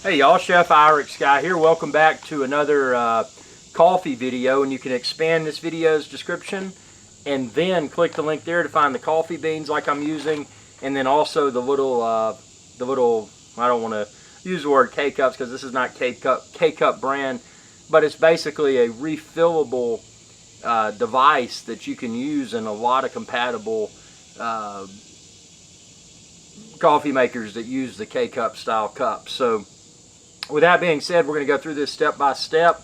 Hey y'all, Chef Irix Guy here. Welcome back to another coffee video, and you can expand this video's description and then click the link there to find the coffee beans like I'm using, and then also the little I don't want to use the word K-Cups because this is not K-Cup brand, but it's basically a refillable device that you can use in a lot of compatible coffee makers that use the K-Cup style cups. So with that being said, we're going to go through this step by step,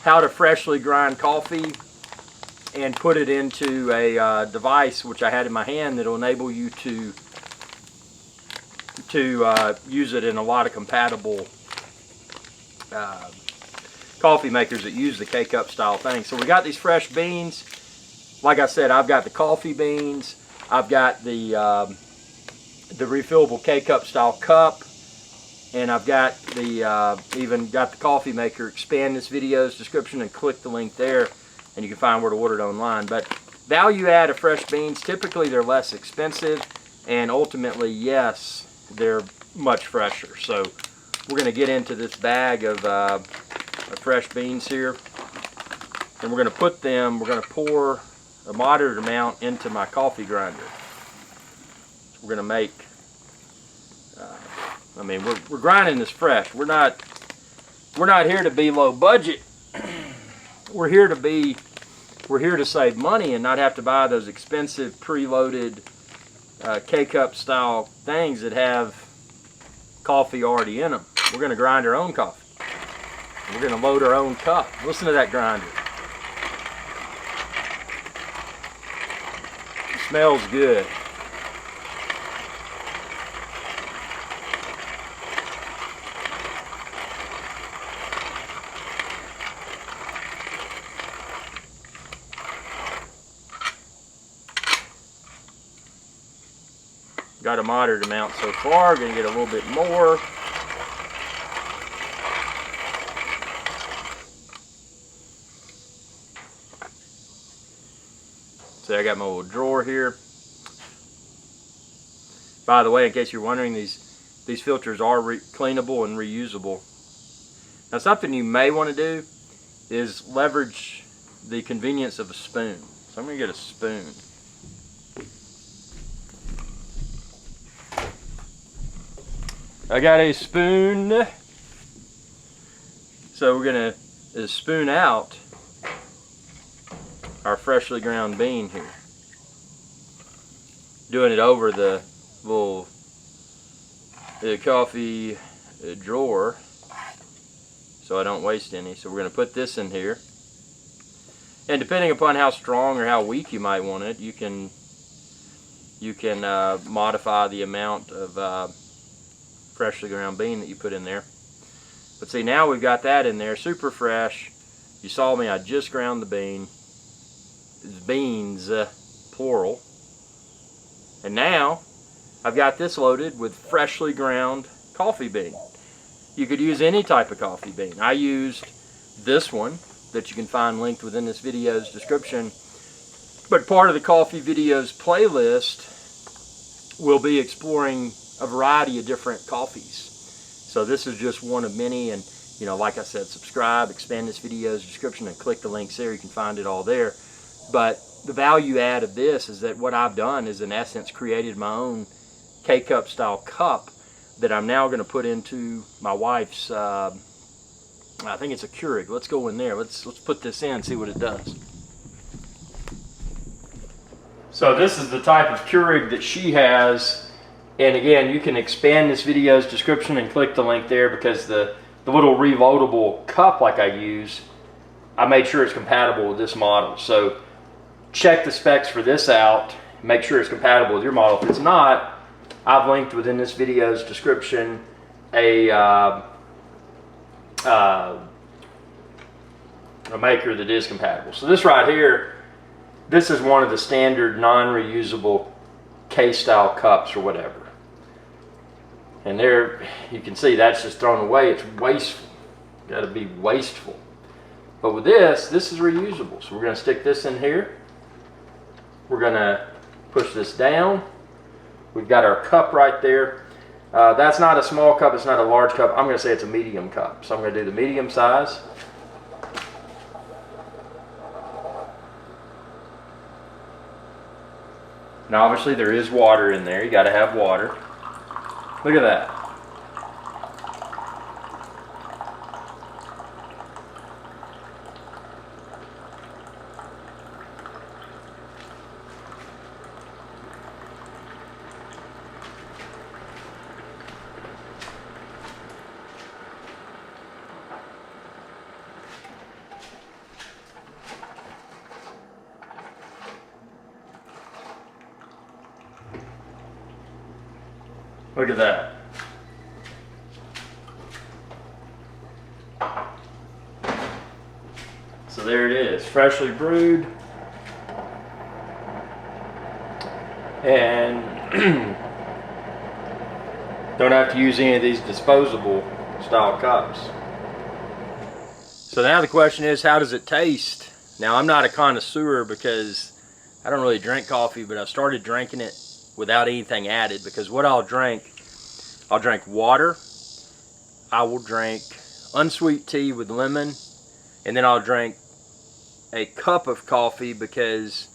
how to freshly grind coffee and put it into a device which I had in my hand that will enable you to use it in a lot of compatible coffee makers that use the K-Cup style thing. So we got these fresh beans. Like I said, I've got the coffee beans, I've got the refillable K-Cup style cup, and I've got the even got the coffee maker. Expand this video's description and click the link there, and you can find where to order it online. But value add of fresh beans, typically they're less expensive, and ultimately, yes, they're much fresher. So we're going to get into this bag of fresh beans here, and we're going to pour a moderate amount into my coffee grinder. We're going to make we're grinding this fresh. We're not here to be low budget. We're here to save money and not have to buy those expensive preloaded K-Cup style things that have coffee already in them. We're going to grind our own coffee. We're going to load our own cup. Listen to that grinder. It smells good. Got a moderate amount so far. Going to get a little bit more. So I got my little drawer here. By the way, in case you're wondering, these filters are cleanable and reusable. Now, something you may want to do is leverage the convenience of a spoon. So I'm going to get a spoon. I got a spoon. So we're going to spoon out our freshly ground bean here. Doing it over the little coffee drawer so I don't waste any. So we're going to put this in here. And depending upon how strong or how weak you might want it, you can modify the amount of freshly ground bean that you put in there. But see, now we've got that in there, super fresh. You saw me, I just ground the bean. It's beans, plural. And now I've got this loaded with freshly ground coffee bean. You could use any type of coffee bean. I used this one that you can find linked within this video's description. But part of the coffee videos playlist will be exploring a variety of different coffees. So this is just one of many, and like I said, subscribe, expand this video's description, and click the links there. You can find it all there. But the value add of this is that what I've done is in essence created my own K-Cup style cup that I'm now going to put into my wife's I think it's a Keurig. Let's go in there. Let's put this in and see what it does. So this is the type of Keurig that she has. And again, you can expand this video's description and click the link there, because the little reloadable cup like I use, I made sure it's compatible with this model. So check the specs for this out, make sure it's compatible with your model. If it's not, I've linked within this video's description a maker that is compatible. So this right here, this is one of the standard non-reusable K-style cups or whatever. And there, you can see that's just thrown away. It's wasteful. Got to be wasteful. But with this is reusable. So we're going to stick this in here. We're going to push this down. We've got our cup right there. That's not a small cup, it's not a large cup. I'm going to say it's a medium cup. So I'm going to do the medium size. Now obviously there is water in there. You got to have water. Look at that. Look at that. So there it is, freshly brewed. And don't have to use any of these disposable style cups. So now the question is, how does it taste? Now I'm not a connoisseur because I don't really drink coffee, but I started drinking it without anything added, because what I'll drink water, I will drink unsweet tea with lemon, and then I'll drink a cup of coffee because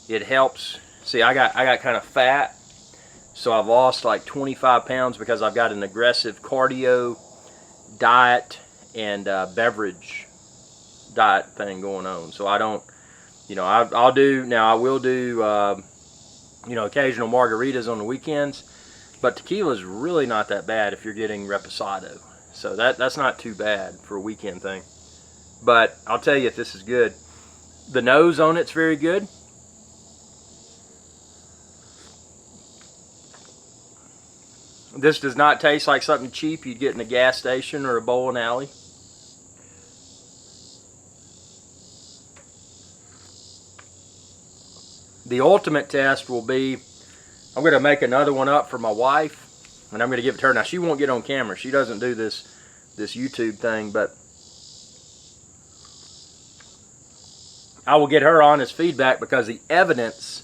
it helps. See, I got kind of fat, so I've lost like 25 pounds because I've got an aggressive cardio diet and beverage diet thing going on. So I don't, you know, I will do you know, occasional margaritas on the weekends, but tequila is really not that bad if you're getting reposado. So that's not too bad for a weekend thing. But I'll tell you if this is good. The nose on it's very good. This does not taste like something cheap you'd get in a gas station or a bowling alley. The ultimate test will be, I'm going to make another one up for my wife, and I'm going to give it to her. Now, she won't get on camera. She doesn't do this YouTube thing, but I will get her honest feedback, because the evidence,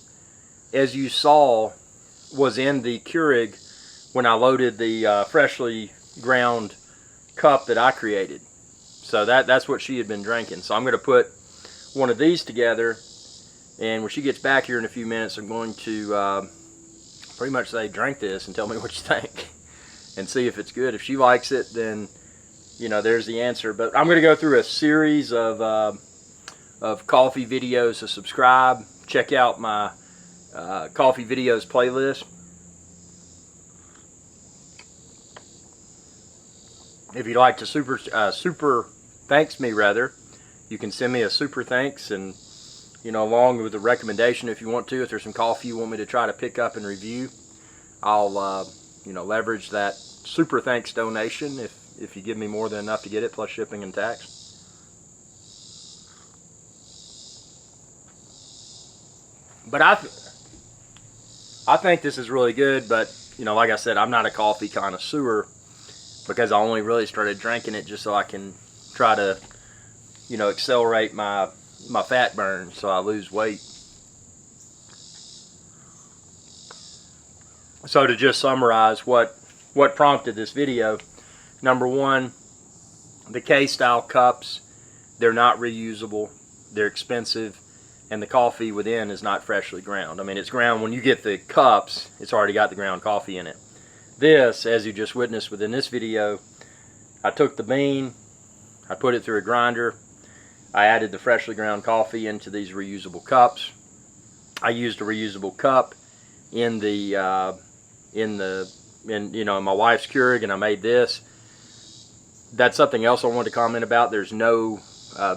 as you saw, was in the Keurig when I loaded the freshly ground cup that I created. So that's what she had been drinking. So I'm going to put one of these together, and when she gets back here in a few minutes, I'm going to pretty much say, drink this and tell me what you think and see if it's good. If she likes it, then, you know, there's the answer. But I'm going to go through a series of coffee videos, so subscribe. Check out my coffee videos playlist. If you'd like to super thanks me, rather, you can send me a super thanks, and, you know, along with the recommendation if you want to. If there's some coffee you want me to try to pick up and review, I'll you know, leverage that super thanks donation if you give me more than enough to get it, plus shipping and tax. But I think this is really good. But, you know, like I said, I'm not a coffee connoisseur, because I only really started drinking it just so I can try to, you know, accelerate my fat burn so I lose weight. So to just summarize what prompted this video, number one, the K-style cups, they're not reusable, they're expensive, and the coffee within is not freshly ground. I mean, it's ground. When you get the cups, it's already got the ground coffee in it. This, as you just witnessed within this video, I took the bean, I put it through a grinder, I added the freshly ground coffee into these reusable cups. I used a reusable cup in my wife's Keurig, and I made this. That's something else I wanted to comment about. There's no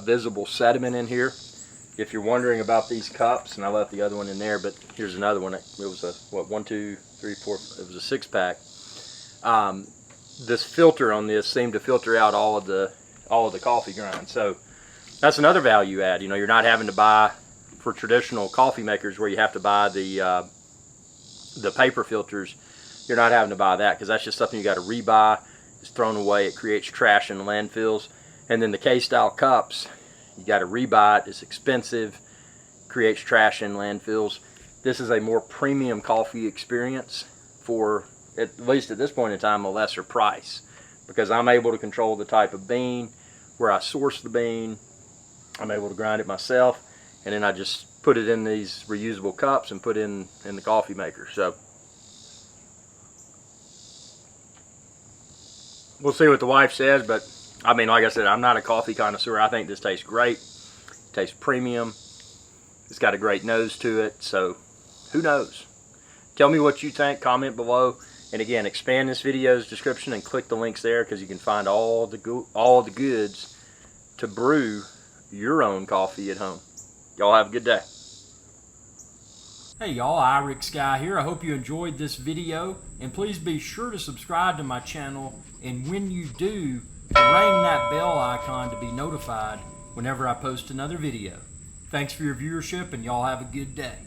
visible sediment in here. If you're wondering about these cups, and I left the other one in there, but here's another one. It was a, what, 1, 2, 3, 4, it was a 6-pack. This filter on this seemed to filter out all of the coffee grind. So that's another value add. You know, you're not having to buy, for traditional coffee makers where you have to buy the paper filters, you're not having to buy that, because that's just something you got to rebuy. It's thrown away. It creates trash in landfills. And then the K-style cups, you got to rebuy it. It's expensive, creates trash in landfills. This is a more premium coffee experience for at least at this point in time, a lesser price, because I'm able to control the type of bean, where I source the bean. I'm able to grind it myself, and then I just put it in these reusable cups and put in the coffee maker. So we'll see what the wife says, but I mean, like I said, I'm not a coffee connoisseur. I think this tastes great. It tastes premium. It's got a great nose to it, so who knows? Tell me what you think, comment below. And again, expand this video's description and click the links there, because you can find all the goods to brew your own coffee at home. Y'all have a good day. Hey y'all, Irix Guy here. I hope you enjoyed this video, and please be sure to subscribe to my channel, and when you do, ring that bell icon to be notified whenever I post another video. Thanks for your viewership, and y'all have a good day.